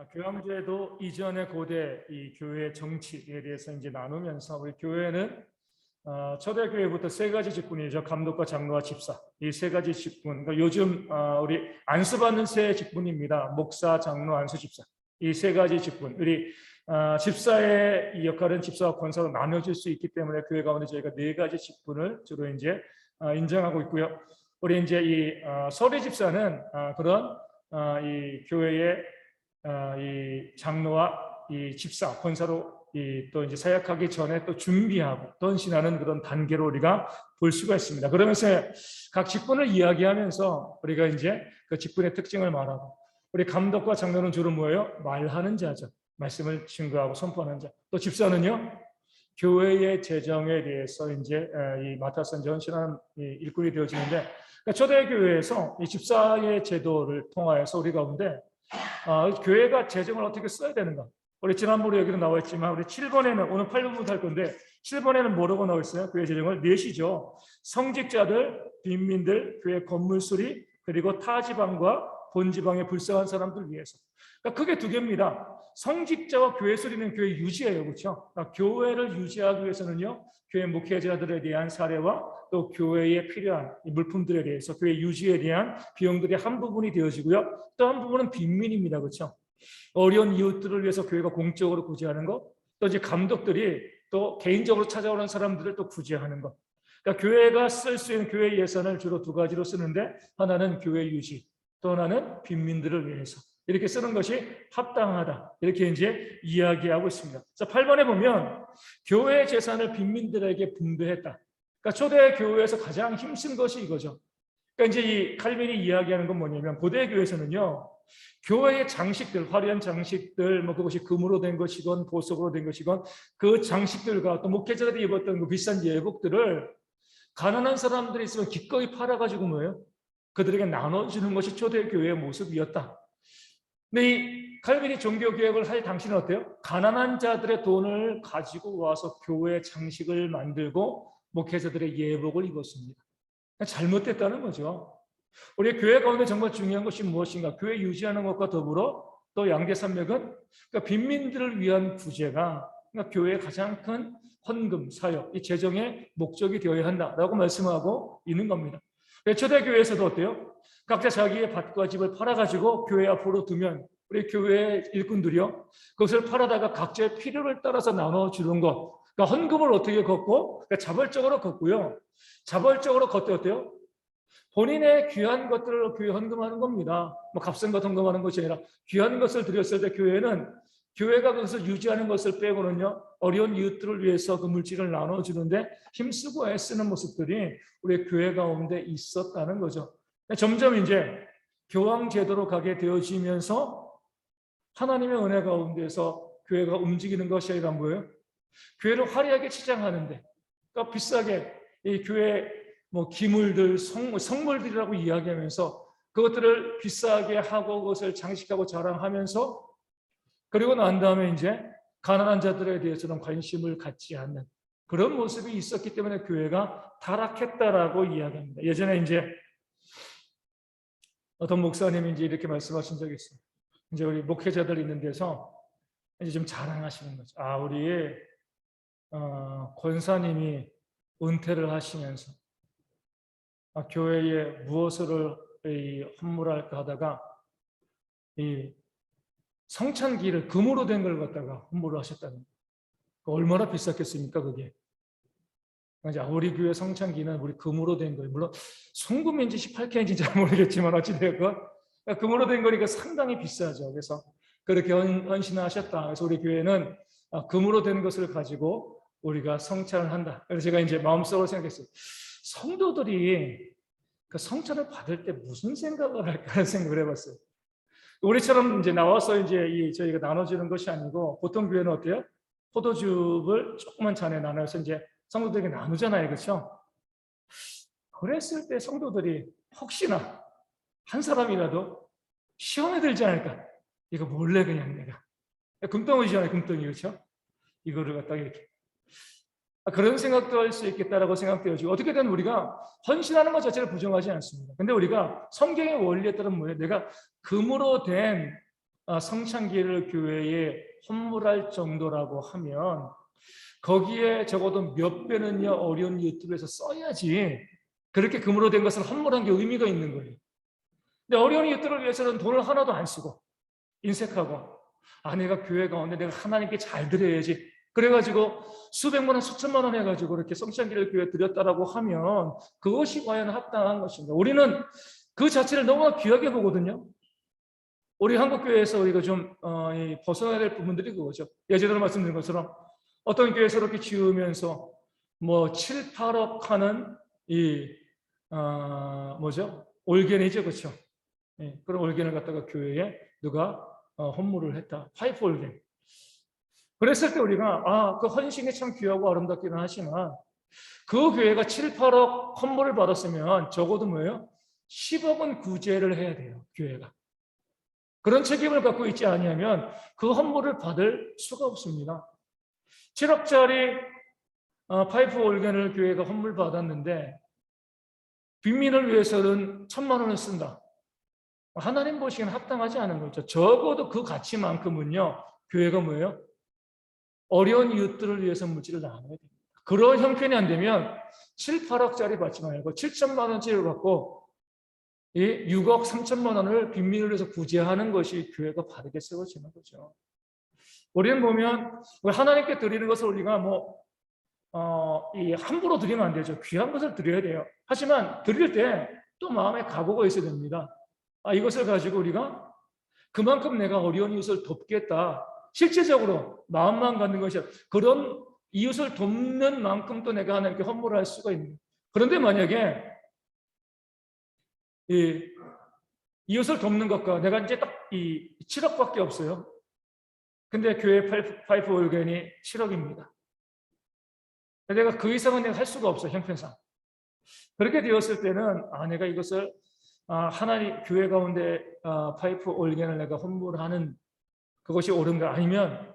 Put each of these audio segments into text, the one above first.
교황제도 이전의 고대 이 교회 정치에 대해서 이제 나누면서 우리 교회는 초대교회부터 세 가지 직분이죠. 감독과 장로와 집사. 이 세 가지 직분. 그러니까 요즘 우리 안수받는 세 직분입니다. 목사, 장로, 안수, 집사. 이 세 가지 직분. 우리 집사의 이 역할은 집사와 권사로 나눠질 수 있기 때문에 교회 가운데 저희가 네 가지 직분을 주로 이제 인정하고 있고요. 우리 이제 이 서리 집사는 그런 이 교회의 이 장로와 이 집사, 권사로 또 이제 사역하기 전에 또 준비하고 헌신하는 그런 단계로 우리가 볼 수가 있습니다. 그러면서 각 직분을 이야기하면서 우리가 이제 그 직분의 특징을 말하고, 우리 감독과 장로는 주로 뭐예요? 말하는 자죠. 말씀을 증거하고 선포하는 자. 또 집사는요, 교회의 재정에 대해서 이제 이 맡아서 이제 헌신하는 일꾼이 되어지는데, 그러니까 초대교회에서 이 집사의 제도를 통하여서 우리 가운데 교회가 재정을 어떻게 써야 되는가? 우리 지난번에 여기도 나와 있지만 우리 7번에는 오늘 8번부터 할 건데 7번에는 뭐라고 나와 있어요? 교회 재정을 넷이죠. 성직자들, 빈민들, 교회 건물 수리, 그리고 타 지방과 본 지방의 불쌍한 사람들 위해서. 그러니까 크게 두 개입니다. 성직자와 교회 수리는 교회 유지예요, 그렇죠? 그러니까 교회를 유지하기 위해서는요, 교회 목회자들에 대한 사례와 또 교회에 필요한 물품들에 대해서 교회 유지에 대한 비용들이 한 부분이 되어지고요. 또 한 부분은 빈민입니다, 그렇죠? 어려운 이웃들을 위해서 교회가 공적으로 구제하는 것, 또 이제 감독들이 또 개인적으로 찾아오는 사람들을 또 구제하는 것. 그러니까 교회가 쓸 수 있는 교회 예산을 주로 두 가지로 쓰는데, 하나는 교회 유지, 또 하나는 빈민들을 위해서. 이렇게 쓰는 것이 합당하다. 이렇게 이제 이야기하고 있습니다. 자, 8번에 보면 교회 재산을 빈민들에게 분배했다. 그러니까 초대 교회에서 가장 힘쓴 것이 이거죠. 그러니까 이제 이 칼빈이 이야기하는 건 뭐냐면, 고대 교회에서는요, 교회의 장식들, 화려한 장식들, 뭐 그것이 금으로 된 것이건 보석으로 된 것이건 그 장식들과 또 목회자들이 입었던 그 비싼 예복들을 가난한 사람들이 있으면 기꺼이 팔아가지고 뭐예요? 그들에게 나눠주는 것이 초대교회의 모습이었다. 근데 이 칼빈이 종교개혁을 할 당시는 어때요? 가난한 자들의 돈을 가지고 와서 교회 장식을 만들고 목회자들의 예복을 입었습니다. 잘못됐다는 거죠. 우리 교회 가운데 정말 중요한 것이 무엇인가? 교회 유지하는 것과 더불어 또 양대산맥은, 그러니까 빈민들을 위한 구제가 그러니까 교회의 가장 큰 헌금, 사역, 이 재정의 목적이 되어야 한다라고 말씀하고 있는 겁니다. 초대교회에서도 어때요? 각자 자기의 밭과 집을 팔아가지고 교회 앞으로 두면 우리 교회 일꾼들이요, 그것을 팔아다가 각자의 필요를 따라서 나눠주는 것. 그러니까 헌금을 어떻게 걷고, 그러니까 자발적으로 걷고요. 자발적으로 걷되 어때요? 본인의 귀한 것들을 교회 헌금하는 겁니다. 뭐 값싼 것 헌금하는 것이 아니라 귀한 것을 드렸을 때 교회는 교회가 그것을 유지하는 것을 빼고는요, 어려운 이웃들을 위해서 그 물질을 나눠주는데 힘쓰고 애쓰는 모습들이 우리 교회 가운데 있었다는 거죠. 점점 이제 교황 제도로 가게 되어지면서 하나님의 은혜 가운데서 교회가 움직이는 것이 아니라 뭐예요? 교회를 화려하게 치장하는데, 그러니까 비싸게 이 교회 뭐 기물들, 성물들이라고 이야기하면서 그것들을 비싸게 하고 그것을 장식하고 자랑하면서, 그리고 난 다음에 이제 가난한 자들에 대해서는 관심을 갖지 않는 그런 모습이 있었기 때문에 교회가 타락했다라고 이야기합니다. 예전에 이제 어떤 목사님이 이제 이렇게 말씀하신 적이 있어요. 이제 우리 목회자들 있는 데서 이제 좀 자랑하시는 거죠. 우리 권사님이 은퇴를 하시면서 교회에 무엇을 헌물할까 하다가 이 성찬기를 금으로 된 걸 갖다가 헌물을 하셨다는 거예요. 얼마나 비쌌겠습니까, 그게? 우리 교회 성찬기는 우리 금으로 된 거예요. 물론 송금인지 18K인지 잘 모르겠지만 어찌되었건 금으로 된 거니까 상당히 비싸죠. 그래서 그렇게 헌신하셨다. 그래서 우리 교회는 금으로 된 것을 가지고 우리가 성찬을 한다. 그래서 제가 이제 마음속으로 생각했어요. 성도들이 그 성찬을 받을 때 무슨 생각을 할까 하는 생각을 해봤어요. 우리처럼 이제 나와서 이제 저희가 나눠주는 것이 아니고, 보통 교회는 어때요? 포도즙을 조그만 잔에 나눠서 이제 성도들에게 나누잖아요, 그렇죠? 그랬을 때 성도들이 혹시나 한 사람이라도 시험에 들지 않을까? 이거 몰래 그냥 내가 금덩이잖아요, 금덩이, 그렇죠? 이거를 갖다가 이렇게 그런 생각도 할 수 있겠다라고 생각되어지고, 어떻게든 우리가 헌신하는 것 자체를 부정하지 않습니다. 근데 우리가 성경의 원리에 따른 뭐예요? 내가 금으로 된 성찬기를 교회에 헌물할 정도라고 하면 거기에 적어도 몇 배는요 어려운 유튜브에서 써야지 그렇게 금으로 된 것을 헌물한 게 의미가 있는 거예요. 근데 어려운 이웃들을 위해서는 돈을 하나도 안 쓰고 인색하고 내가 교회 가운데 내가 하나님께 잘 드려야지 그래가지고 수백만 원 수천만 원 해가지고 이렇게 성찬기를 교회에 드렸다라고 하면 그것이 과연 합당한 것인가? 우리는 그 자체를 너무나 귀하게 보거든요. 우리 한국교회에서 우리가 좀 벗어나야 될 부분들이 그거죠. 예전에 말씀드린 것처럼 어떤 교회에서 이렇게 지으면서 뭐 7, 8억 하는 뭐죠? 올겐이죠, 그렇죠? 그런 올겐을 갖다가 교회에 누가 헌물을 했다. 파이프 올겐. 그랬을 때 우리가 그 헌신이 참 귀하고 아름답기는 하지만 그 교회가 7, 8억 헌물을 받았으면 적어도 뭐예요? 10억은 구제를 해야 돼요, 교회가. 그런 책임을 갖고 있지 않으면 그 헌물을 받을 수가 없습니다. 7억짜리 파이프 올겐을 교회가 헌물 받았는데 빈민을 위해서는 1,000만 원을 쓴다. 하나님 보시기에는 합당하지 않은 거죠. 적어도 그 가치만큼은요 교회가 뭐예요? 어려운 이웃들을 위해서 물질을 나눠야 됩니다. 그런 형편이 안 되면 7, 8억짜리 받지 말고 7천만 원짜리를 받고 이 6억 3천만 원을 빈민을 위해서 구제하는 것이 교회가 바르게 세워지는 거죠. 우리는 보면 하나님께 드리는 것을 우리가 함부로 드리면 안 되죠. 귀한 것을 드려야 돼요. 하지만 드릴 때 또 마음에 각오가 있어야 됩니다. 이것을 가지고 우리가 그만큼 내가 어려운 이웃을 돕겠다. 실제적으로 마음만 갖는 것이 그런 이웃을 돕는 만큼 또 내가 하나님께 헌물할 수가 있는 거예요. 그런데 만약에 이웃을 돕는 것과 내가 이제 딱 7억밖에 없어요. 근데 교회 파이프 올겐이 7억입니다. 내가 그 이상은 내가 할 수가 없어, 형편상. 그렇게 되었을 때는 내가 이것을 하나님 교회 가운데 파이프 올겐을 내가 헌물하는 그것이 옳은가? 아니면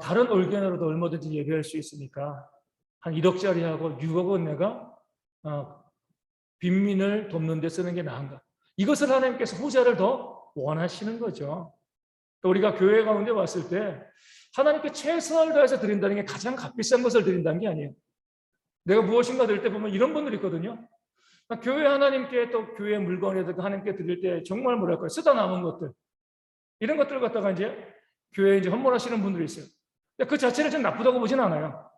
다른 올겐으로도 얼마든지 예배할 수 있으니까 한 1억짜리하고 6억은 내가 빈민을 돕는 데 쓰는 게 나은가? 이것을 하나님께서 후자를 더 원하시는 거죠. 우리가 교회 가운데 왔을 때 하나님께 최선을 다해서 드린다는 게 가장 값비싼 것을 드린다는 게 아니에요. 내가 무엇인가 드릴 때 보면 이런 분들이 있거든요. 교회 하나님께 또 교회 물건에다가 하나님께 드릴 때 정말 뭐랄까요? 쓰다 남은 것들 이런 것들 갖다가 이제 교회에 이제 헌물하시는 분들이 있어요. 그 자체를 좀 나쁘다고 보진 않아요.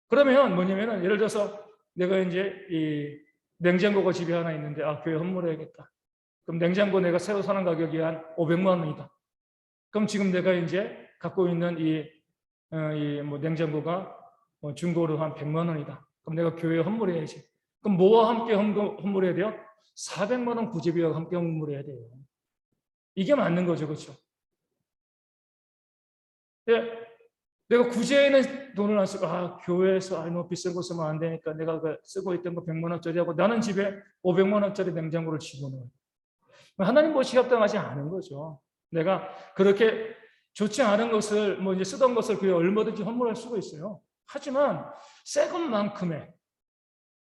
그러면 뭐냐면은 예를 들어서 내가 이제 이 냉장고가 집에 하나 있는데 교회 헌물해야겠다. 그럼 냉장고 내가 새로 사는 가격이 한 500만 원이다. 그럼 지금 내가 이제 갖고 있는 냉장고가 중고로 한 100만 원이다. 그럼 내가 교회에 헌물해야지. 그럼 뭐와 함께 헌물해야 돼요? 400만 원 구제비와 함께 헌물해야 돼요. 이게 맞는 거죠, 그렇죠? 내가 구제에는 돈을 안 쓰고 교회에서 너무 비싼 거 쓰면 안 되니까 내가 쓰고 있던 거 100만 원짜리 하고 나는 집에 500만 원짜리 냉장고를 집어넣어요. 하나님 보시기 합당하지 않은 거죠. 내가 그렇게 좋지 않은 것을 이제 쓰던 것을 교회에 얼마든지 헌물할 수가 있어요. 하지만 새 것만큼의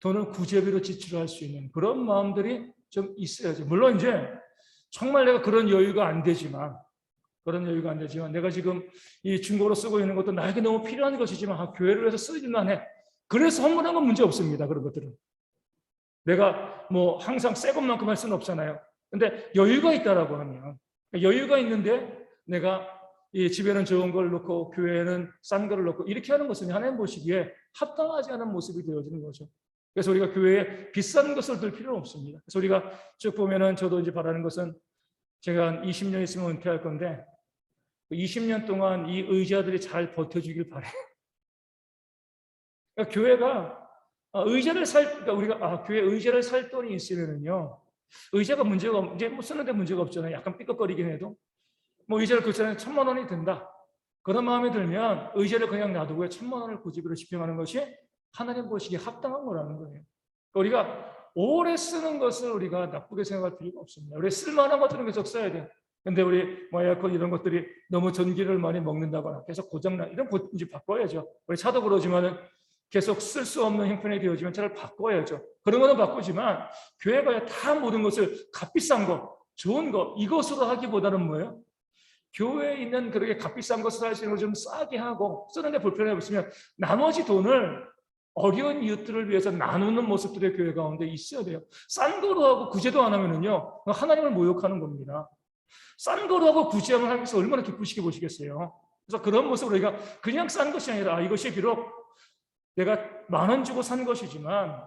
돈을 구제비로 지출할 수 있는 그런 마음들이 좀 있어야죠. 물론 이제 정말 내가 그런 여유가 안 되지만 내가 지금 이 중고로 쓰고 있는 것도 나에게 너무 필요한 것이지만 교회를 위해서 쓰기만 해. 그래서 헌물한 건 문제 없습니다. 그런 것들은. 내가 항상 새 것만큼 할 수는 없잖아요. 근데 여유가 있다라고 하면 여유가 있는데 내가 이 집에는 좋은 걸 놓고 교회에는 싼 거를 놓고 이렇게 하는 것은 하나님 보시기에 합당하지 않은 모습이 되어지는 거죠. 그래서 우리가 교회에 비싼 것을 들 필요는 없습니다. 그래서 우리가 쭉 보면은 저도 이제 바라는 것은 제가 한 20년 있으면 은퇴할 건데 20년 동안 이 의자들이 잘 버텨주길 바래요. 그러니까 교회가 우리가 교회 의자를 살 돈이 있으면은요, 의자가 문제가 이제 쓰는데 문제가 없잖아요. 약간 삐걱거리긴 해도 의자를 교체하는 1,000만 원이 든다. 그런 마음이 들면 의자를 그냥 놔두고 1,000만 원을 구제비로 집행하는 것이 하나님 보시기에 합당한 거라는 거예요. 그러니까 우리가 오래 쓰는 것을 우리가 나쁘게 생각할 필요가 없습니다. 우리 쓸만한 것들은 계속 써야 돼요. 근데 우리 에어컨 이런 것들이 너무 전기를 많이 먹는다거나 계속 고장나 이런 거 이제 바꿔야죠. 우리 차도 그러지만은 계속 쓸 수 없는 형편이 되어지면 차를 바꿔야죠. 그런 거는 바꾸지만 교회가 다 모든 것을 값비싼 거, 좋은 거 이것으로 하기보다는 뭐예요? 교회에 있는 그렇게 값비싼 것을 할 수 있는 걸 좀 싸게 하고 쓰는데 불편해 보시면 나머지 돈을 어려운 이웃들을 위해서 나누는 모습들의 교회 가운데 있어야 돼요. 싼 거로 하고 구제도 안 하면은요, 하나님을 모욕하는 겁니다. 싼 거로 하고 구제하면 하나님께서 얼마나 기쁘시게 보시겠어요. 그래서 그런 모습으로 우리가 그냥 싼 것이 아니라 이것이 비록 내가 10,000원 주고 산 것이지만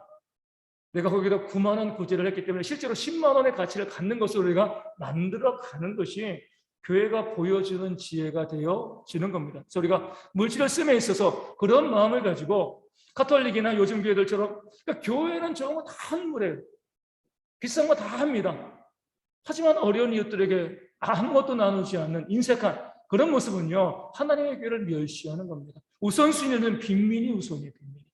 내가 거기다 90,000원 구제를 했기 때문에 실제로 10만 원의 가치를 갖는 것으로 우리가 만들어가는 것이 교회가 보여주는 지혜가 되어지는 겁니다. 그래서 우리가 물질을 씀에 있어서 그런 마음을 가지고 카톨릭이나 요즘 교회들처럼 그러니까 교회는 저런 거 다 한물이에요. 비싼 거 다 합니다. 하지만 어려운 이웃들에게 아무것도 나누지 않는 인색한 그런 모습은요, 하나님의 교회를 멸시하는 겁니다. 우선순위는 빈민이 우선이에요. 빈민이.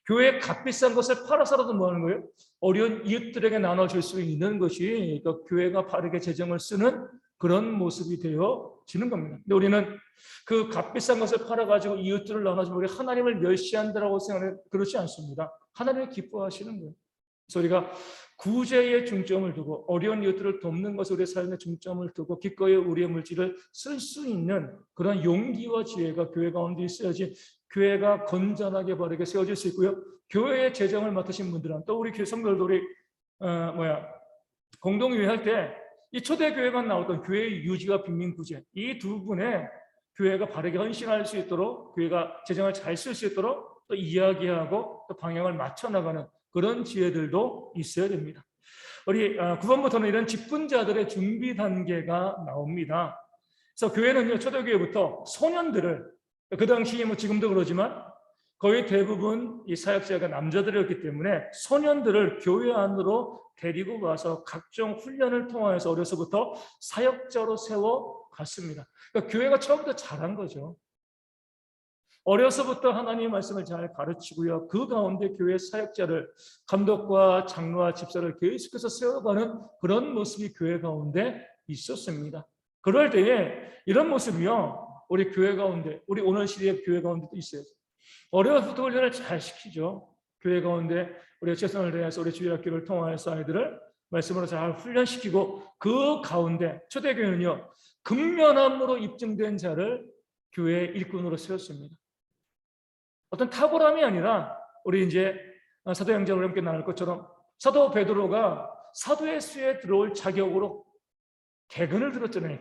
교회에 값비싼 것을 팔아서라도 뭐 하는 거예요? 어려운 이웃들에게 나눠줄 수 있는 것이 교회가 바르게 재정을 쓰는 그런 모습이 되어지는 겁니다. 근데 우리는 그 값비싼 것을 팔아가지고 이웃들을 나눠주면 우리 하나님을 멸시한다라고 생각하는 그렇지 않습니다. 하나님을 기뻐하시는 거예요. 그래서 우리가 구제에 중점을 두고 어려운 이웃들을 돕는 것에 우리의 삶에 중점을 두고 기꺼이 우리의 물질을 쓸 수 있는 그런 용기와 지혜가 교회 가운데 있어야지 교회가 건전하게 바르게 세워질 수 있고요. 교회의 재정을 맡으신 분들은 또 우리 성도들이 공동회의 할 때 이 초대교회만 나왔던 교회의 유지와 빈민구제 이 두 분의 교회가 바르게 헌신할 수 있도록 교회가 재정을 잘 쓸 수 있도록 또 이야기하고 또 방향을 맞춰 나가는 그런 지혜들도 있어야 됩니다. 우리 9번부터는 이런 직분자들의 준비 단계가 나옵니다. 그래서 교회는요, 초대교회부터 소년들을 그 당시 뭐 지금도 그러지만 거의 대부분 이 사역자가 남자들이었기 때문에 소년들을 교회 안으로 데리고 와서 각종 훈련을 통해서 어려서부터 사역자로 세워갔습니다. 그러니까 교회가 처음부터 잘한 거죠. 어려서부터 하나님의 말씀을 잘 가르치고요. 그 가운데 교회 사역자를 감독과 장로와 집사를 계속해서 세워가는 그런 모습이 교회 가운데 있었습니다. 그럴 때에 이런 모습이요. 우리 교회 가운데, 우리 오늘 시대의 교회 가운데도 있어요. 어려서부터 훈련을 잘 시키죠. 교회 가운데 우리가 최선을 다해서 우리 주일학교를 통하여서 아이들을 말씀으로 잘 훈련시키고 그 가운데 초대교회는요. 근면함으로 입증된 자를 교회 일꾼으로 세웠습니다. 어떤 탁월함이 아니라 우리 이제 사도행전을 함께 나눌 것처럼 사도 베드로가 사도의 수에 들어올 자격으로 대근을 들었잖아요.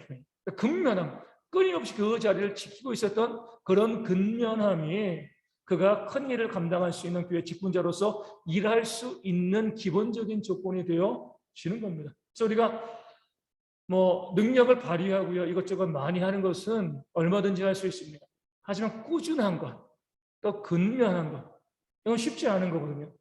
근면함, 끊임없이 그 자리를 지키고 있었던 그런 근면함이 그가 큰 일을 감당할 수 있는 교회 직분자로서 일할 수 있는 기본적인 조건이 되어지는 겁니다. 그래서 우리가 뭐 능력을 발휘하고요, 이것저것 많이 하는 것은 얼마든지 할 수 있습니다. 하지만 꾸준한 것, 또 근면한 것, 이건 쉽지 않은 거거든요.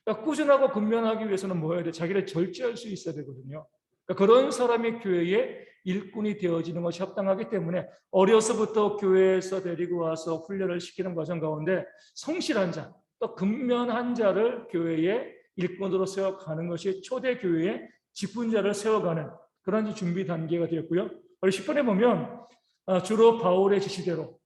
그러니까 꾸준하고 근면하기 위해서는 뭐 해야 돼? 자기를 절제할 수 있어야 되거든요. 그러니까 그런 사람이 교회의 일꾼이 되어지는 것이 합당하기 때문에 어려서부터 교회에서 데리고 와서 훈련을 시키는 과정 가운데 성실한 자, 또 근면한 자를 교회의 일꾼으로 세워가는 것이 초대교회의 직분자를 세워가는 그런 준비 단계가 되었고요. 우리 10번에 보면 주로 바울의 지시대로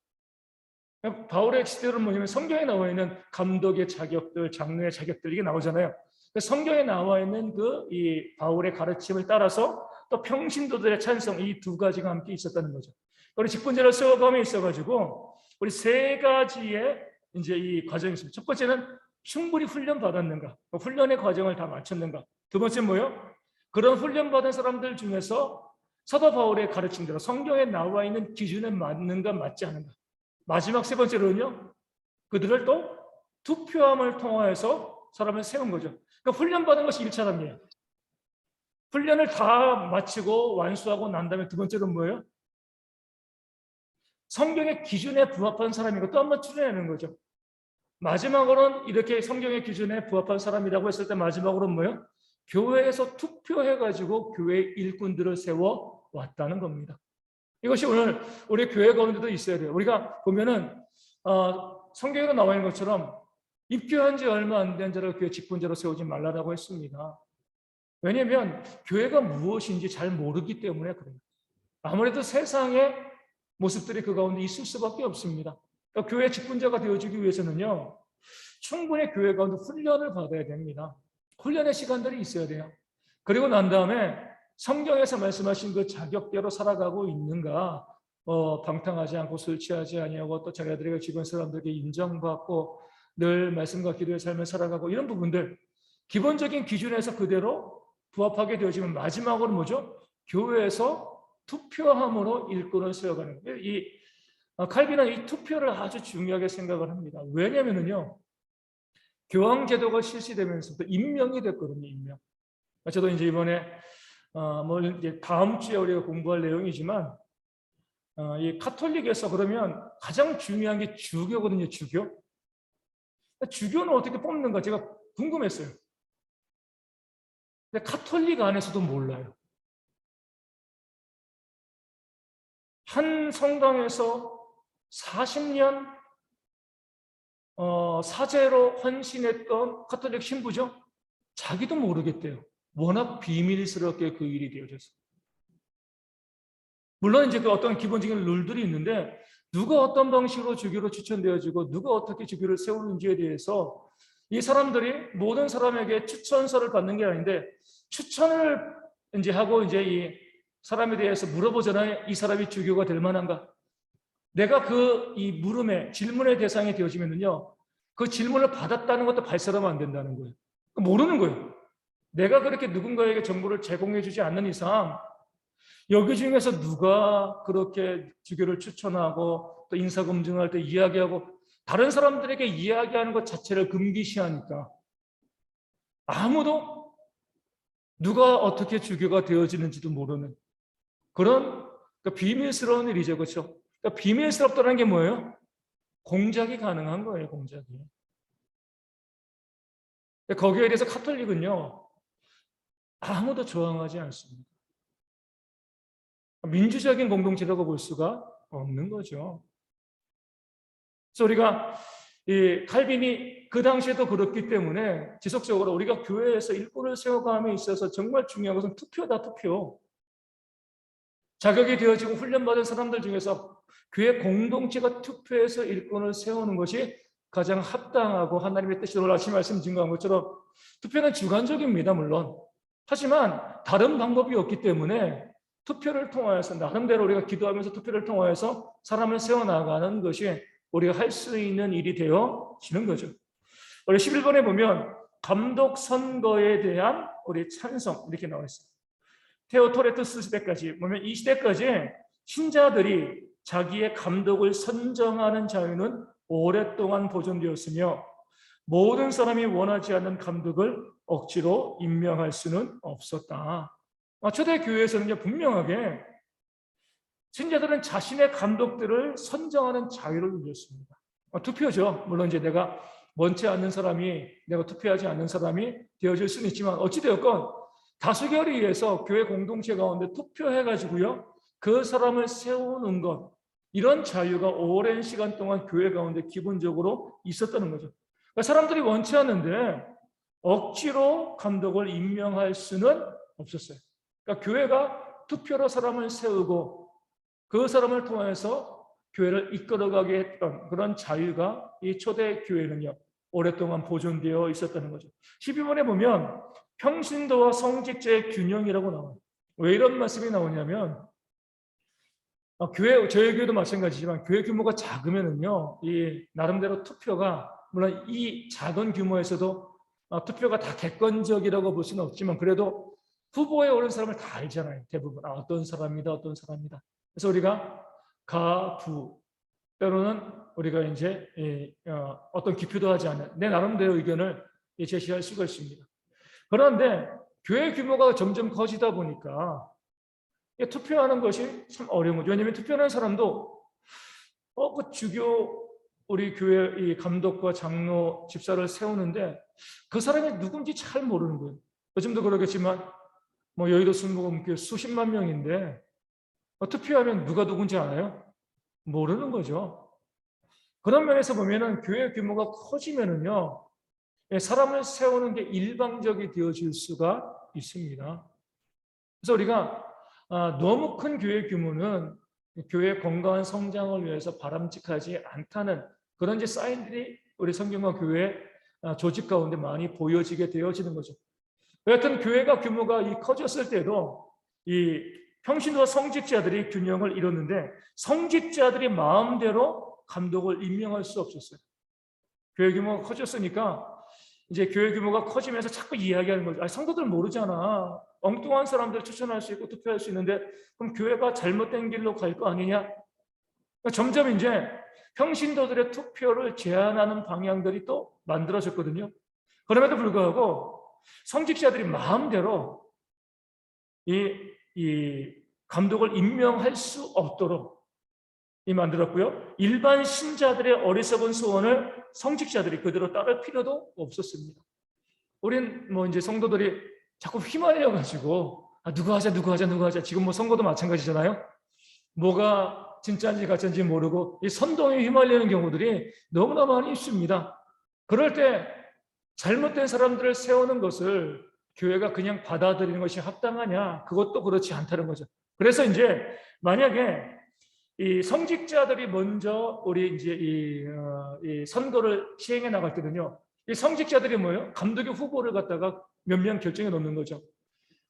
바울의 지시대로는 뭐냐면 성경에 나와 있는 감독의 자격들, 장로의 자격들 이게 나오잖아요. 성경에 나와 있는 이 바울의 가르침을 따라서 또 평신도들의 찬성 이 두 가지가 함께 있었다는 거죠. 우리 직분자를 세워감에 있어가지고 우리 세 가지의 이제 이 과정이 있습니다. 첫 번째는 충분히 훈련 받았는가, 훈련의 과정을 다 마쳤는가. 두 번째는 뭐요? 그런 훈련 받은 사람들 중에서 사도 바울의 가르침대로 성경에 나와 있는 기준에 맞는가 맞지 않은가. 마지막 세 번째로는요, 그들을 또 투표함을 통하여서 사람을 세운 거죠. 그러니까 훈련받은 것이 1차람이에요. 훈련을 다 마치고 완수하고 난 다음에 두 번째로는 뭐예요? 성경의 기준에 부합한 사람이고 또 한 번 추려내는 거죠. 마지막으로는 이렇게 성경의 기준에 부합한 사람이라고 했을 때 마지막으로는 뭐예요? 교회에서 투표해가지고 교회 일꾼들을 세워왔다는 겁니다. 이것이 오늘 우리 교회 가운데도 있어야 돼요. 우리가 보면은 성경에 나와 있는 것처럼 입교한 지 얼마 안 된 자를 교회 직분자로 세우지 말라라고 했습니다. 왜냐하면 교회가 무엇인지 잘 모르기 때문에 그래요. 아무래도 세상의 모습들이 그 가운데 있을 수밖에 없습니다. 그러니까 교회 직분자가 되어주기 위해서는요, 충분히 교회 가운데 훈련을 받아야 됩니다. 훈련의 시간들이 있어야 돼요. 그리고 난 다음에 성경에서 말씀하신 그 자격대로 살아가고 있는가? 방탕하지 않고 술 취하지 아니하고 또 자기들에게 주변 사람들에게 인정받고 늘 말씀과 기도의 삶을 살아가고 이런 부분들 기본적인 기준에서 그대로 부합하게 되어지면 마지막으로 뭐죠? 교회에서 투표함으로 일꾼을 세워가는 거예요. 칼빈은 이 투표를 아주 중요하게 생각을 합니다. 왜냐면은요, 교황 제도가 실시되면서부터 임명이 됐거든요. 임명. 저도 이제 이번에 이제 다음 주에 우리가 공부할 내용이지만 이 카톨릭에서 그러면 가장 중요한 게 주교거든요. 주교. 주교는 어떻게 뽑는가 제가 궁금했어요. 근데 카톨릭 안에서도 몰라요. 한 성당에서 40년 사제로 헌신했던 카톨릭 신부죠. 자기도 모르겠대요. 워낙 비밀스럽게 그 일이 되어져서. 물론 이제 그 어떤 기본적인 룰들이 있는데 누가 어떤 방식으로 주교로 추천되어지고 누가 어떻게 주교를 세우는지에 대해서 이 사람들이 모든 사람에게 추천서를 받는 게 아닌데 추천을 이제 하고 이제 이 사람에 대해서 물어보잖아요. 이 사람이 주교가 될 만한가? 내가 이 물음에 질문의 대상이 되어지면은요, 그 질문을 받았다는 것도 발설하면 안 된다는 거예요. 모르는 거예요. 내가 그렇게 누군가에게 정보를 제공해주지 않는 이상 여기 중에서 누가 그렇게 주교를 추천하고 또 인사검증할 때 이야기하고 다른 사람들에게 이야기하는 것 자체를 금기시하니까 아무도 누가 어떻게 주교가 되어지는지도 모르는 그런 비밀스러운 일이죠. 그렇죠? 그러니까 비밀스럽다는 게 뭐예요? 공작이 가능한 거예요. 공작이. 거기에 대해서 카톨릭은요. 아무도 저항하지 않습니다. 민주적인 공동체라고 볼 수가 없는 거죠. 그래서 우리가 이 칼빈이 그 당시에도 그렇기 때문에 지속적으로 우리가 교회에서 일꾼을 세워감에 있어서 정말 중요한 것은 투표다. 투표. 자격이 되어지고 훈련받은 사람들 중에서 교회 공동체가 투표해서 일꾼을 세우는 것이 가장 합당하고 하나님의 뜻이 오늘 아침 말씀 증거한 것처럼 투표는 주관적입니다. 물론. 하지만 다른 방법이 없기 때문에 투표를 통하여서 나름대로 우리가 기도하면서 투표를 통하여서 사람을 세워나가는 것이 우리가 할 수 있는 일이 되어지는 거죠. 우리 11번에 보면 감독 선거에 대한 우리 찬성 이렇게 나와 있습니다. 테오토레투스 시대까지 보면 이 시대까지 신자들이 자기의 감독을 선정하는 자유는 오랫동안 보존되었으며 모든 사람이 원하지 않는 감독을 억지로 임명할 수는 없었다. 초대교회에서는 분명하게 신자들은 자신의 감독들을 선정하는 자유를 누렸습니다. 투표죠. 물론 이제 내가 원치 않는 사람이 내가 투표하지 않는 사람이 되어질 수는 있지만 어찌되었건 다수결에 의해서 교회 공동체 가운데 투표해가지고요. 그 사람을 세우는 것 이런 자유가 오랜 시간 동안 교회 가운데 기본적으로 있었다는 거죠. 그러니까 사람들이 원치 않는데 억지로 감독을 임명할 수는 없었어요. 그러니까 교회가 투표로 사람을 세우고 그 사람을 통해서 교회를 이끌어가게 했던 그런 자유가 이 초대 교회는요. 오랫동안 보존되어 있었다는 거죠. 12번에 보면 평신도와 성직자의 균형이라고 나와요. 왜 이런 말씀이 나오냐면 저희 교회도 마찬가지지만 교회 규모가 작으면은요, 이 나름대로 투표가 물론 이 작은 규모에서도 투표가 다 객관적이라고 볼 수는 없지만 그래도 후보에 오른 사람을 다 알잖아요. 대부분 어떤 사람이다, 어떤 사람이다. 그래서 우리가 가부 때로는 우리가 이제 어떤 기표도 하지 않는 내 나름대로 의견을 제시할 수가 있습니다. 그런데 교회 규모가 점점 커지다 보니까 투표하는 것이 참 어려운 거죠. 왜냐하면 투표하는 사람도 그 주교 우리 교회 이 감독과 장로 집사를 세우는데 그 사람이 누군지 잘 모르는 거예요. 요즘도 그러겠지만 여의도 순복음교회 수십만 명인데 투표하면 누가 누군지 알아요? 모르는 거죠. 그런 면에서 보면은 교회 규모가 커지면은요 사람을 세우는 게 일방적이 되어질 수가 있습니다. 그래서 우리가 너무 큰 교회 규모는 교회 건강한 성장을 위해서 바람직하지 않다는 그런 이제 사인들이 우리 성경과 교회 조직 가운데 많이 보여지게 되어지는 거죠. 여하튼 교회가 규모가 커졌을 때도 이 평신도와 성직자들이 균형을 이뤘는데 성직자들이 마음대로 감독을 임명할 수 없었어요. 교회 규모가 커졌으니까 이제 교회 규모가 커지면서 자꾸 이야기하는 거죠. 성도들 모르잖아. 엉뚱한 사람들 추천할 수 있고 투표할 수 있는데 그럼 교회가 잘못된 길로 갈 거 아니냐? 그러니까 점점 이제 평신도들의 투표를 제한하는 방향들이 또 만들어졌거든요. 그럼에도 불구하고 성직자들이 마음대로 이 감독을 임명할 수 없도록 만들었고요. 일반 신자들의 어리석은 소원을 성직자들이 그대로 따를 필요도 없었습니다. 우린 뭐 이제 성도들이 자꾸 휘말려가지고 누가 하자. 지금 뭐 선거도 마찬가지잖아요. 뭐가 진짜인지 가짜인지 모르고 이 선동에 휘말리는 경우들이 너무나 많이 있습니다. 그럴 때 잘못된 사람들을 세우는 것을 교회가 그냥 받아들이는 것이 합당하냐? 그것도 그렇지 않다는 거죠. 그래서 이제 만약에 이 성직자들이 먼저 우리 이제 이 선거를 시행해 나갈 때는요, 이 성직자들이 뭐예요? 감독의 후보를 갖다가 몇 명 결정해 놓는 거죠.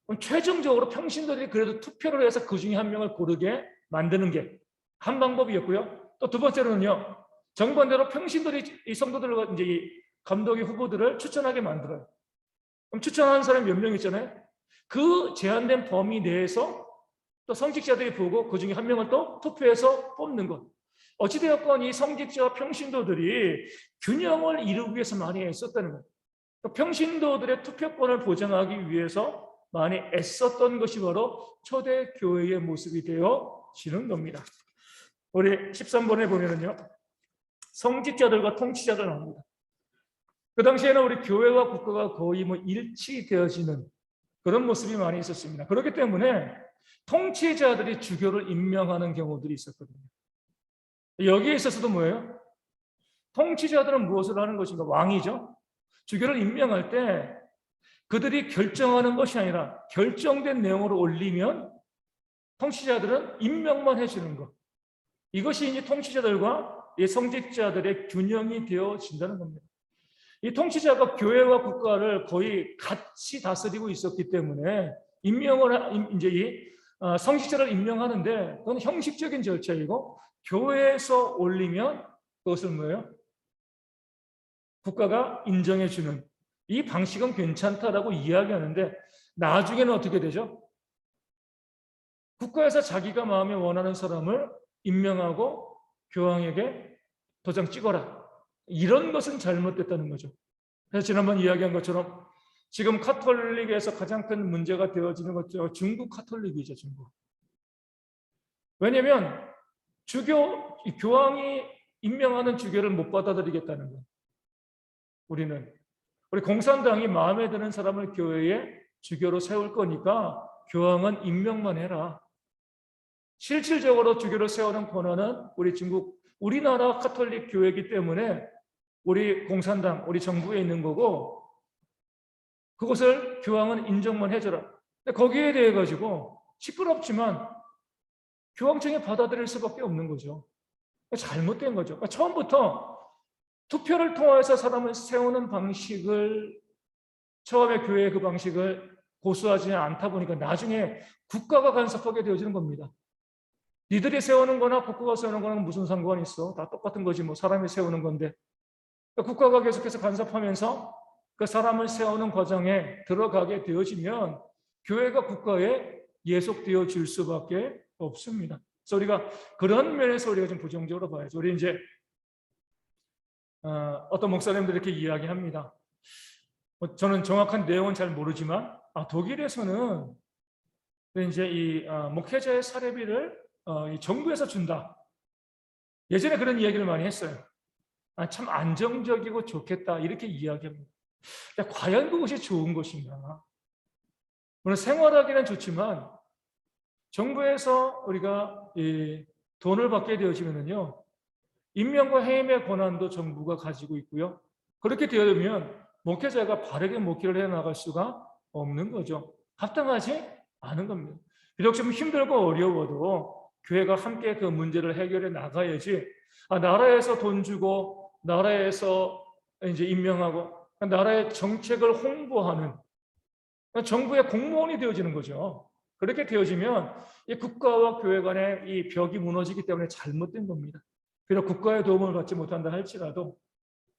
그럼 최종적으로 평신도들이 그래도 투표를 해서 그 중에 한 명을 고르게 만드는 게 한 방법이었고요. 또 두 번째로는요, 정반대로 평신도들이 이 성도들과 이제 이 감독의 후보들을 추천하게 만들어요. 그럼 추천하는 사람이 몇 명 있잖아요. 그 제한된 범위 내에서 또 성직자들이 보고 그 중에 한 명을 또 투표해서 뽑는 것. 어찌되었건 이 성직자와 평신도들이 균형을 이루기 위해서 많이 애썼다는 거예요. 평신도들의 투표권을 보장하기 위해서 많이 애썼던 것이 바로 초대교회의 모습이 되어지는 겁니다. 우리 13번에 보면은요, 성직자들과 통치자가 나옵니다. 그 당시에는 우리 교회와 국가가 거의 뭐 일치되어지는 그런 모습이 많이 있었습니다. 그렇기 때문에 통치자들이 주교를 임명하는 경우들이 있었거든요. 여기에 있어서도 뭐예요? 통치자들은 무엇을 하는 것인가? 왕이죠. 주교를 임명할 때 그들이 결정하는 것이 아니라 결정된 내용으로 올리면 통치자들은 임명만 해주는 것. 이것이 이제 통치자들과 이 성직자들의 균형이 되어진다는 겁니다. 이 통치자가 교회와 국가를 거의 같이 다스리고 있었기 때문에 임명을 이제 이 성직자를 임명하는데 그건 형식적인 절차이고 교회에서 올리면 그것을 뭐예요? 국가가 인정해 주는 이 방식은 괜찮다라고 이야기하는데 나중에는 어떻게 되죠? 국가에서 자기가 마음에 원하는 사람을 임명하고 교황에게 도장 찍어라. 이런 것은 잘못됐다는 거죠. 그래서 지난번 이야기한 것처럼 지금 카톨릭에서 가장 큰 문제가 되어지는 것도 중국 카톨릭이죠. 중국. 왜냐하면 교황이 임명하는 주교를 못 받아들이겠다는 거예요. 우리 공산당이 마음에 드는 사람을 교회에 주교로 세울 거니까 교황은 임명만 해라. 실질적으로 주교를 세우는 권한은 우리나라 카톨릭 교회이기 때문에 우리 공산당, 우리 정부에 있는 거고 그것을 교황은 인정만 해줘라. 거기에 대해 가지고 시끄럽지만 교황청이 받아들일 수밖에 없는 거죠. 잘못된 거죠. 처음부터 투표를 통해서 사람을 세우는 방식을 처음에 교회의 그 방식을 고수하지 않다 보니까 나중에 국가가 간섭하게 되어지는 겁니다. 니들이 세우는 거나 국가가 세우는 거랑 무슨 상관이 있어? 다 똑같은 거지 뭐 사람이 세우는 건데. 국가가 계속해서 간섭하면서 그 사람을 세우는 과정에 들어가게 되어지면 교회가 국가에 예속되어 질 수밖에 없습니다. 그래서 우리가 그런 면에서 우리가 좀 부정적으로 봐야죠. 우리 이제 어떤 목사님들이 이렇게 이야기합니다. 저는 정확한 내용은 잘 모르지만 독일에서는 이제 이 목회자의 사례비를 이 정부에서 준다. 예전에 그런 이야기를 많이 했어요. 참 안정적이고 좋겠다 이렇게 이야기합니다. 과연 그것이 좋은 것인가? 물론 생활하기는 좋지만 정부에서 우리가 이 돈을 받게 되어지면요 임명과 해임의 권한도 정부가 가지고 있고요. 그렇게 되면 목회자가 바르게 목회를 해나갈 수가 없는 거죠. 합당하지 않은 겁니다. 비록 좀 힘들고 어려워도 교회가 함께 그 문제를 해결해 나가야지 나라에서 돈 주고 나라에서 이제 임명하고 나라의 정책을 홍보하는 정부의 공무원이 되어지는 거죠. 그렇게 되어지면 이 국가와 교회 간의 이 벽이 무너지기 때문에 잘못된 겁니다. 비록 국가의 도움을 받지 못한다 할지라도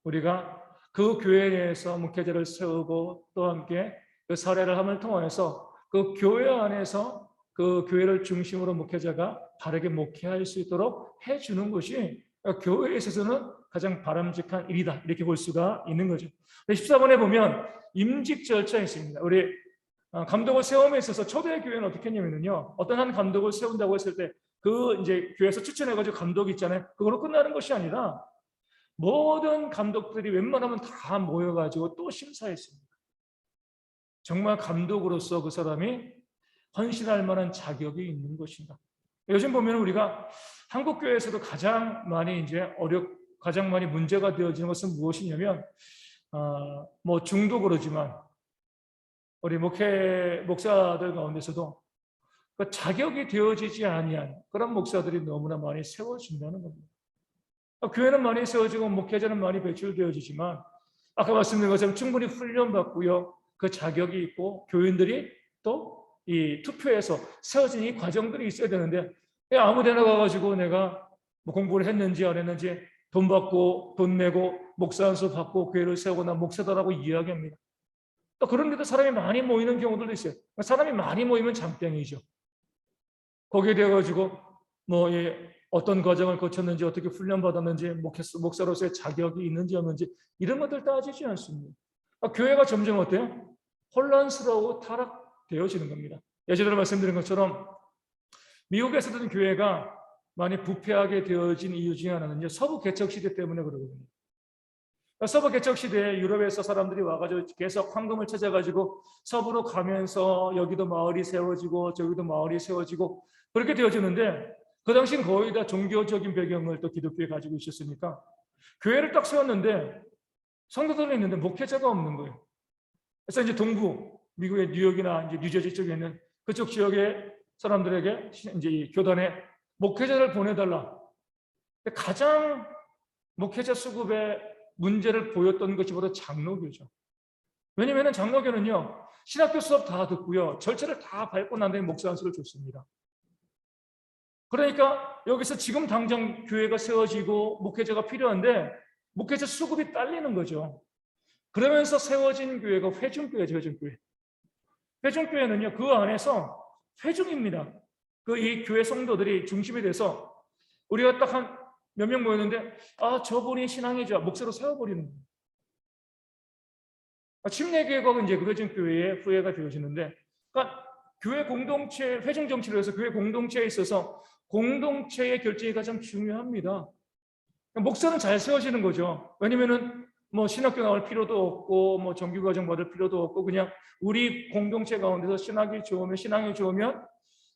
우리가 그 교회 내에서 목회자를 세우고 또 함께 그 사례를 함을 통해서 그 교회 안에서 그 교회를 중심으로 목회자가 바르게 목회할 수 있도록 해주는 것이 교회에 있어서는 가장 바람직한 일이다, 이렇게 볼 수가 있는 거죠. 14번에 보면 임직 절차가 있습니다. 우리 감독을 세움에 있어서 초대 교회는 어떻게 했냐면요, 어떤 한 감독을 세운다고 했을 때 그 이제 교회에서 추천해가지고 감독이 있잖아요. 그걸로 끝나는 것이 아니라 모든 감독들이 웬만하면 다 모여가지고 또 심사했습니다. 정말 감독으로서 그 사람이 헌신할 만한 자격이 있는 것인가. 요즘 보면 우리가 한국 교회에서도 가장 많이 문제가 되어지는 것은 무엇이냐면, 뭐 중도 그러지만 우리 목사들 가운데서도 그 자격이 되어지지 아니한 그런 목사들이 너무나 많이 세워진다는 겁니다. 교회는 많이 세워지고 목회자는 많이 배출되어지지만 아까 말씀드린 것처럼 충분히 훈련받고요, 그 자격이 있고 교인들이 또 이 투표해서 세워진 이 과정들이 있어야 되는데, 아무 데나 가가지고 내가 뭐 공부를 했는지 안 했는지 돈 받고 돈 내고 목사 안수 받고 교회를 세우고 나 목사다라고 이야기합니다. 또 그런데도 사람이 많이 모이는 경우들도 있어요. 사람이 많이 모이면 장땡이죠. 거기에 대해 가지고 뭐 어떤 과정을 거쳤는지 어떻게 훈련받았는지 목사로서의 자격이 있는지 없는지 이런 것들 따지지 않습니다. 교회가 점점 어때요? 혼란스러워 타락되어지는 겁니다. 예전에 말씀드린 것처럼 미국에서도 교회가 많이 부패하게 되어진 이유 중에 하나는 서부 개척 시대 때문에 그러거든요. 서부 개척 시대에 유럽에서 사람들이 와가지고 계속 황금을 찾아가지고 서부로 가면서 여기도 마을이 세워지고 저기도 마을이 세워지고 그렇게 되어지는데, 그 당시엔 거의 다 종교적인 배경을 또 기독교에 가지고 있었으니까 교회를 딱 세웠는데 성도들은 있는데 목회자가 없는 거예요. 그래서 이제 동부 미국의 뉴욕이나 이제 뉴저지 쪽에 있는 그쪽 지역의 사람들에게 이제 이 교단에 목회자를 보내달라. 가장 목회자 수급에 문제를 보였던 것이 바로 장로교죠. 왜냐하면 장로교는요, 신학교 수업 다 듣고요, 절차를 다 밟고 난 다음에 목사 안수를 줬습니다. 그러니까 여기서 지금 당장 교회가 세워지고 목회자가 필요한데 목회자 수급이 딸리는 거죠. 그러면서 세워진 교회가 회중교회죠. 회중교회. 회중교회는요, 그 안에서 회중입니다. 그 이 교회 성도들이 중심이 돼서 우리가 딱 한 몇 명 모였는데 저분이 신앙이죠. 목사로 세워버리는 거예요. 침례교회가 이제 그 회중교회의 후예가 되어지는데, 그러니까 교회 공동체, 회중 정치를 해서 교회 공동체에 있어서 공동체의 결정이 가장 중요합니다. 목사는 잘 세워지는 거죠. 왜냐면은 뭐 신학교 나올 필요도 없고 뭐 정규과정 받을 필요도 없고 그냥 우리 공동체 가운데서 신앙이 좋으면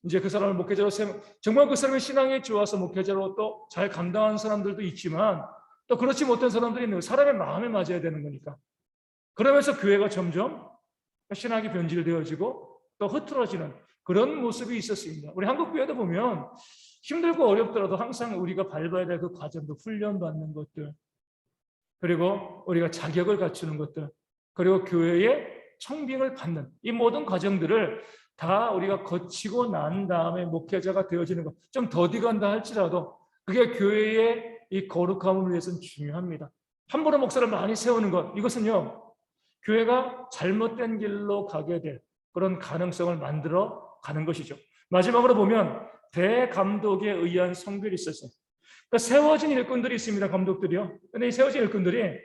이제 그 사람을 목회자로 세우면, 정말 그 사람의 신앙이 좋아서 목회자로 또 잘 감당하는 사람들도 있지만 또 그렇지 못한 사람들이 있는 거예요. 사람의 마음에 맞아야 되는 거니까. 그러면서 교회가 점점 신학이 변질되어지고 또 흐트러지는 그런 모습이 있었습니다. 우리 한국 교회도 보면 힘들고 어렵더라도 항상 우리가 밟아야 될 그 과정도 훈련받는 것들, 그리고 우리가 자격을 갖추는 것들, 그리고 교회의 청빙을 받는 이 모든 과정들을 다 우리가 거치고 난 다음에 목회자가 되어지는 것, 좀 더디간다 할지라도 그게 교회의 이 거룩함을 위해서는 중요합니다. 함부로 목사를 많이 세우는 것, 이것은요, 교회가 잘못된 길로 가게 될 그런 가능성을 만들어 가는 것이죠. 마지막으로 보면 대감독에 의한 성별이 있었어요. 그러니까 세워진 일꾼들이 있습니다. 감독들이요. 근데 이 세워진 일꾼들이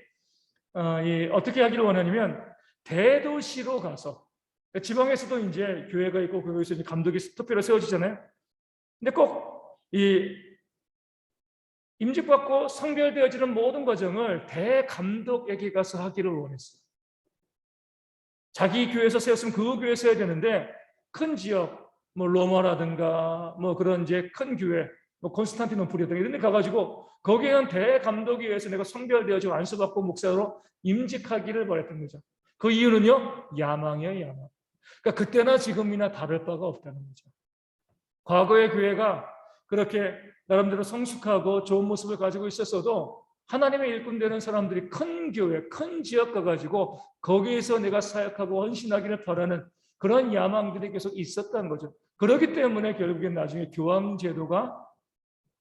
어떻게 하기를 원하냐면 대도시로 가서, 지방에서도 이제 교회가 있고 거기서 이제 감독이 투표로 세워지잖아요. 근데 꼭 이 임직받고 성별되어지는 모든 과정을 대감독에게 가서 하기를 원했어요. 자기 교회에서 세웠으면 그 교회에서 해야 되는데, 큰 지역, 뭐 로마라든가 뭐 그런 이제 큰 교회, 뭐 콘스탄티노플이라든가 이런 데 가가지고 거기에는 대감독에 의해서 내가 성별되어지고 안수받고 목사로 임직하기를 바랬던 거죠. 그 이유는요, 야망이에요, 야망. 그러니까 그때나 지금이나 다를 바가 없다는 거죠. 과거의 교회가 그렇게 나름대로 성숙하고 좋은 모습을 가지고 있었어도 하나님의 일꾼 되는 사람들이 큰 교회, 큰 지역 가가지고 거기에서 내가 사역하고 헌신하기를 바라는 그런 야망들이 계속 있었다는 거죠. 그렇기 때문에 결국엔 나중에 교황 제도가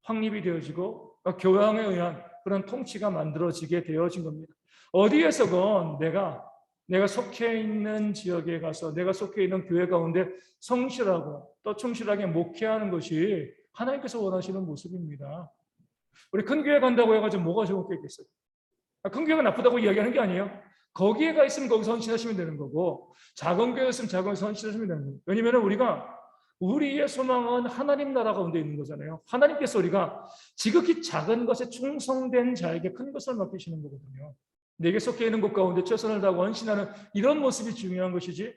확립이 되어지고 교황에 의한 그런 통치가 만들어지게 되어진 겁니다. 어디에서건 내가 속해 있는 지역에 가서 내가 속해 있는 교회 가운데 성실하고 또 충실하게 목회하는 것이 하나님께서 원하시는 모습입니다. 우리 큰 교회 간다고 해가지고 뭐가 좋은 게 있겠어요? 큰 교회가 나쁘다고 이야기하는 게 아니에요. 거기에 가 있으면 거기서 헌신하시면 되는 거고, 작은 교회에 있으면 작은 교회에서 헌신하시면 되는 거예요. 왜냐하면 우리의 소망은 하나님 나라 가운데 있는 거잖아요. 하나님께서 우리가 지극히 작은 것에 충성된 자에게 큰 것을 맡기시는 거거든요. 내게 속해 있는 곳 가운데 최선을 다하고 헌신하는 이런 모습이 중요한 것이지,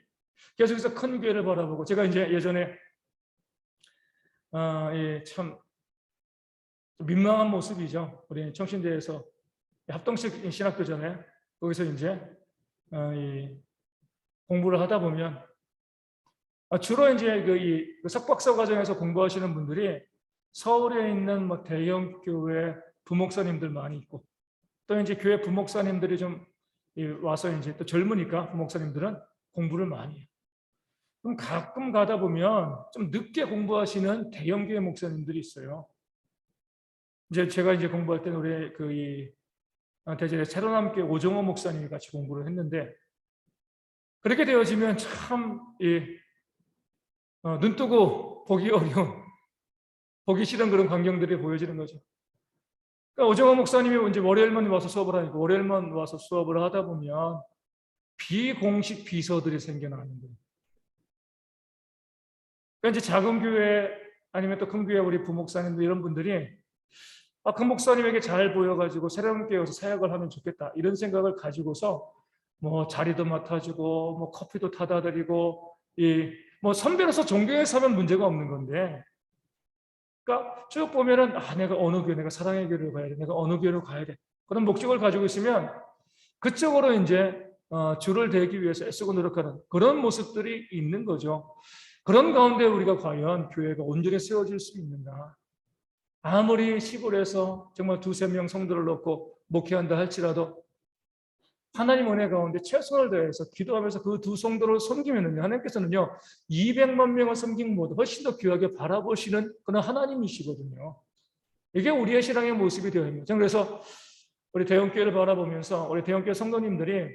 계속해서 큰 교회를 바라보고, 제가 이제 예전에 참 민망한 모습이죠. 우리 청신대에서 합동식 신학교잖아요. 거기서 이제 공부를 하다 보면 주로 이제 그 석박사 과정에서 공부하시는 분들이 서울에 있는 뭐 대형 교회 부목사님들 많이 있고, 또 이제 교회 부목사님들이 좀 와서 이제 또 젊으니까 부목사님들은 공부를 많이 해요. 그럼 가끔 가다 보면 좀 늦게 공부하시는 대형 교회 목사님들이 있어요. 이제 제가 이제 공부할 때는 우리 대전에 새로남교회 오정호 목사님이 같이 공부를 했는데, 그렇게 되어지면 참 눈 뜨고 보기 어려운, 보기 싫은 그런 광경들이 보여지는 거죠. 그러니까 오정호 목사님이 이제 월요일만 와서 수업을 하니까 월요일만 와서 수업을 하다 보면 비공식 비서들이 생겨나는 거예요. 그러니까 이제 작은 교회 아니면 또 큰 교회 우리 부목사님들 이런 분들이 그 목사님에게 잘 보여가지고 새로운교회 와서 사역을 하면 좋겠다 이런 생각을 가지고서 뭐 자리도 맡아주고 뭐 커피도 타다 드리고 뭐 선배로서 존경해서 하면 문제가 없는 건데, 그러니까 쭉 보면은 내가 어느 교회, 내가 사랑의 교회로 가야 돼, 내가 어느 교회로 가야 돼, 그런 목적을 가지고 있으면 그쪽으로 이제 줄을 대기 위해서 애쓰고 노력하는 그런 모습들이 있는 거죠. 그런 가운데 우리가 과연 교회가 온전히 세워질 수 있는가? 아무리 시골에서 정말 2-3명 성도를 놓고 목회한다 할지라도 하나님 은혜 가운데 최선을 다해서 기도하면서 그 두 성도를 섬기면은요, 하나님께서는요 200만 명을 섬긴 것보다 훨씬 더 귀하게 바라보시는 그런 하나님이시거든요. 이게 우리의 신앙의 모습이 되어야 합니다. 그래서 우리 대형교회를 바라보면서 우리 대형교회 성도님들이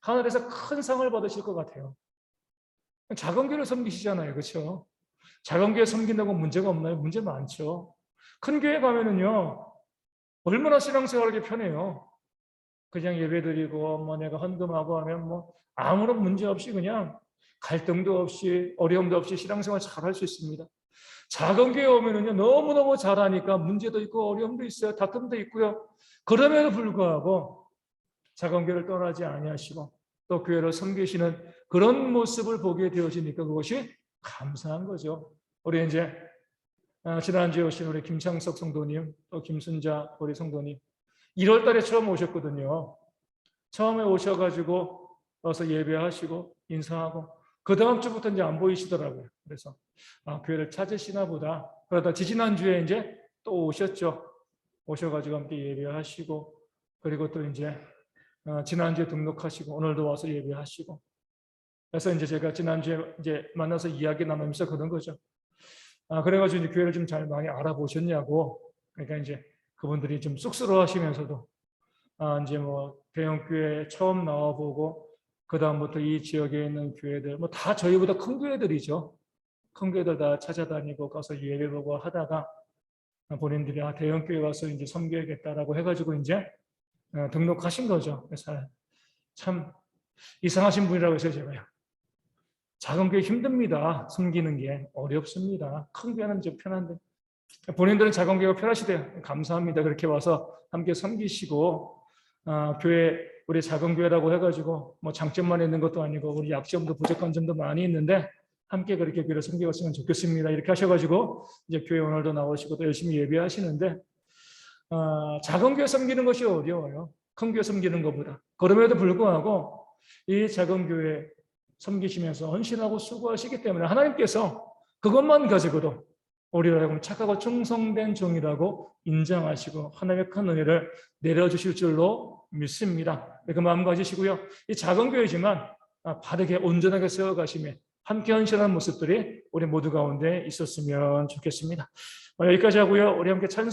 하늘에서 큰 상을 받으실 것 같아요. 작은 교회를 섬기시잖아요, 그렇죠? 작은 교회 섬긴다고 문제가 없나요? 문제 많죠. 큰 교회 가면은요 얼마나 신앙생활하기 편해요. 그냥 예배드리고 뭐 내가 헌금하고 하면 뭐 아무런 문제 없이 그냥 갈등도 없이 어려움도 없이 신앙생활 잘 할 수 있습니다. 작은 교회 오면은요 너무너무 잘하니까 문제도 있고 어려움도 있어요. 다툼도 있고요. 그럼에도 불구하고 작은 교회를 떠나지 아니하시고 또 교회를 섬기시는 그런 모습을 보게 되어지니까 그것이 감사한 거죠. 우리 이제 지난주에 오신 우리 김창석 성도님, 또 김순자 우리 성도님 1월 달에 처음 오셨거든요. 처음에 오셔가지고 와서 예배하시고 인사하고 그 다음 주부터 이제 안 보이시더라고요. 그래서 교회를 찾으시나 보다. 그러다 지지난주에 이제 또 오셨죠. 오셔가지고 함께 예배하시고 그리고 또 이제 지난주에 등록하시고 오늘도 와서 예배하시고, 그래서 이제 제가 지난주에 이제 만나서 이야기 나누면서 그런 거죠. 그래가지고 이제 교회를 좀 잘 많이 알아보셨냐고. 그러니까 이제 그분들이 좀 쑥스러워하시면서도 이제 뭐 대형 교회 처음 나와보고 그 다음부터 이 지역에 있는 교회들 뭐 다 저희보다 큰 교회들이죠. 큰 교회들 다 찾아다니고 가서 예배보고 하다가 본인들이 대형 교회 와서 이제 섬겨야겠다라고 해가지고 이제 등록하신 거죠. 그래서 참 이상하신 분이라고 해서 제가요. 작은 교회 힘듭니다. 섬기는 게 어렵습니다. 큰 교회는 좀 편한데 본인들은 작은 교회가 편하시대요. 감사합니다. 그렇게 와서 함께 섬기시고 교회 우리 작은 교회라고 해가지고 뭐 장점만 있는 것도 아니고 우리 약점도 부족한 점도 많이 있는데 함께 그렇게 교회를 섬겨갔으면 좋겠습니다. 이렇게 하셔가지고 이제 교회 오늘도 나오시고 또 열심히 예배하시는데 작은 교회 섬기는 것이 어려워요. 큰 교회 섬기는 것보다. 그럼에도 불구하고 이 작은 교회 섬기시면서 헌신하고 수고하시기 때문에 하나님께서 그것만 가지고도 우리를 하여금 착하고 충성된 종이라고 인정하시고 하나님의 큰 은혜를 내려주실 줄로 믿습니다. 그 마음 가지시고요. 이 작은 교회지만 바르게 온전하게 세워가심에 함께 헌신하는 모습들이 우리 모두 가운데 있었으면 좋겠습니다. 여기까지 하고요. 우리 함께 찬송